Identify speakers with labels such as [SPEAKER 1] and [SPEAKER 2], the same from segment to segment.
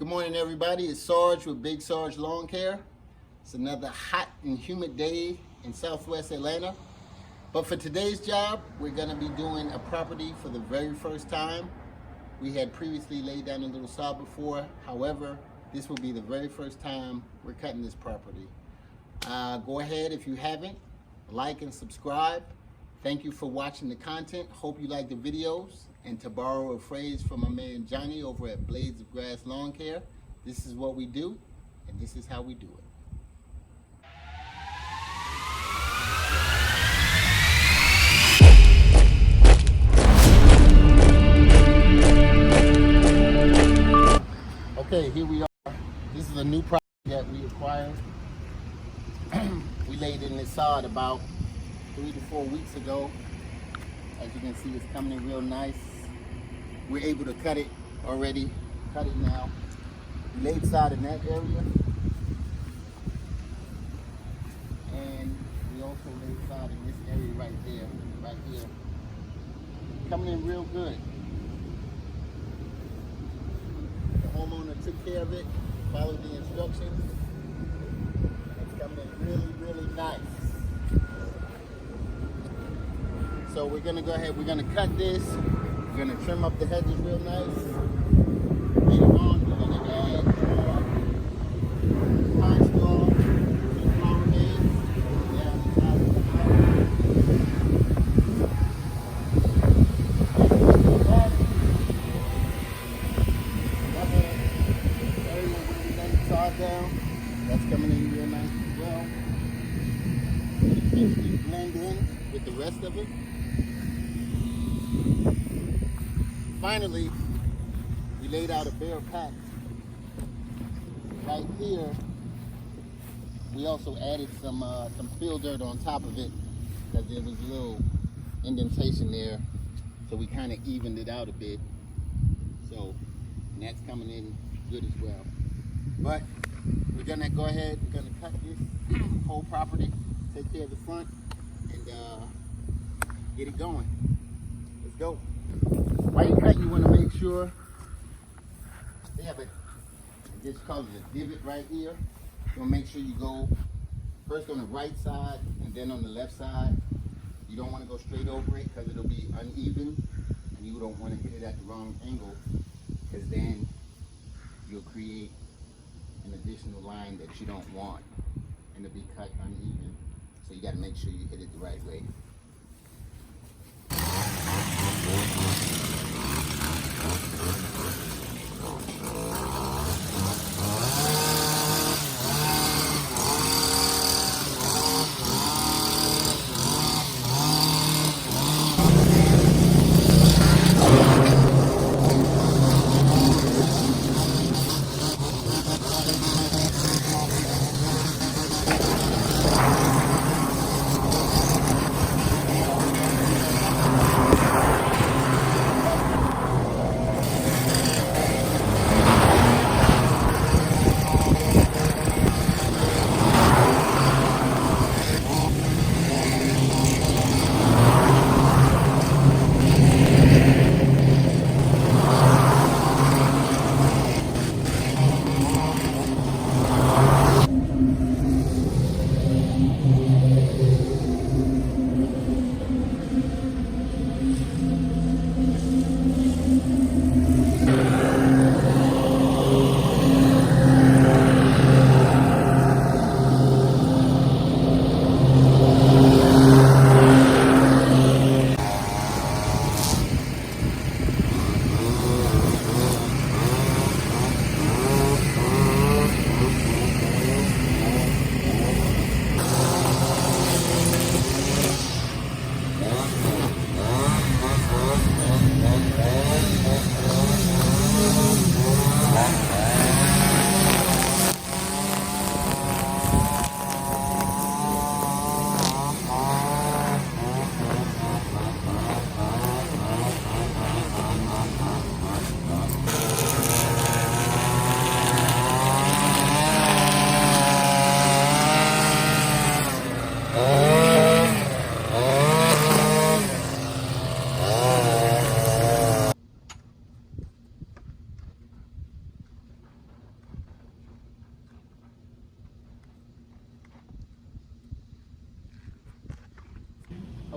[SPEAKER 1] Good morning, everybody. It's Sarge with Big Sarge Lawn Care. It's another hot and humid day in Southwest Atlanta. But for today's job, we're going to be doing a property for the very first time. We had previously laid down a little sod before. However, this will be the very first time we're cutting this property. Go ahead, if you haven't, like and subscribe. Thank you for watching the content. Hope you like the videos. And to borrow a phrase from my man Johnny over at Blades of Grass Lawn Care, this is what we do, and this is how we do it. Okay, here we are. This is a new property that we acquired. We laid in this sod about 3 to 4 weeks ago. As you can see, it's coming in real nice. We're able to cut it already, cut it now. We laid sod in that area. And we also laid sod in this area right there, right here. Coming in real good. The homeowner took care of it, followed the instructions. It's coming in really, really nice. So we're gonna go ahead, we're gonna cut this. We're gonna trim up the hedges real nice. Later on, we're gonna add more pine straw, some flower beds down the side of the house. Another area where we lay the sod down, that's coming in real nice as well. Eventually blend in with the rest of it. Finally, we laid out a bare patch. Right here, we also added some fill dirt on top of it because there was a little indentation there, so we kind of evened it out a bit. So, and that's coming in good as well. But we're gonna go ahead, we're gonna cut this whole property, take care of the front, and get it going. Let's go. While you cut, you want to make sure they have this called a divot right here. You want to make sure you go first on the right side and then on the left side. You don't want to go straight over it because it'll be uneven, and you don't want to hit it at the wrong angle because then you'll create an additional line that you don't want and it'll be cut uneven. So you got to make sure you hit it the right way.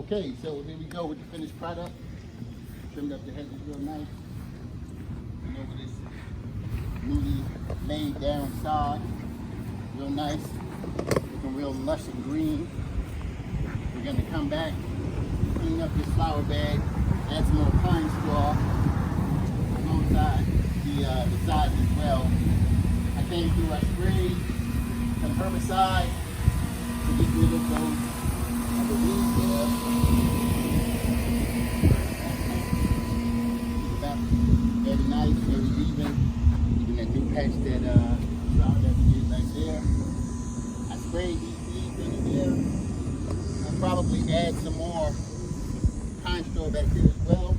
[SPEAKER 1] Okay, so here we go with the finished product. Trimmed up the hedges real nice. And over this newly laid down sod. Real nice. Looking real lush and green. We're going to come back, clean up this flower bed, add some more pine straw alongside the sides as well. I came through, I sprayed some herbicide to get rid of those other weeds there. About very nice, very even. Even that new patch that flower that we did right there. I sprayed these seeds in there. I'll probably add some more pine straw back there as well.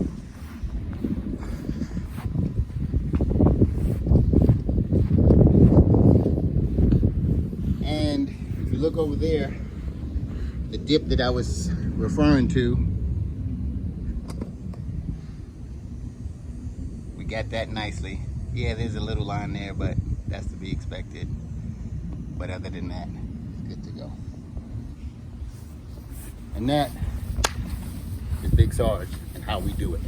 [SPEAKER 1] And if you look over there, the dip that I was referring to, we got that nicely. Yeah, there's a little line there, but that's to be expected. But other than that, it's good to go. And that is Big Sarge and how we do it.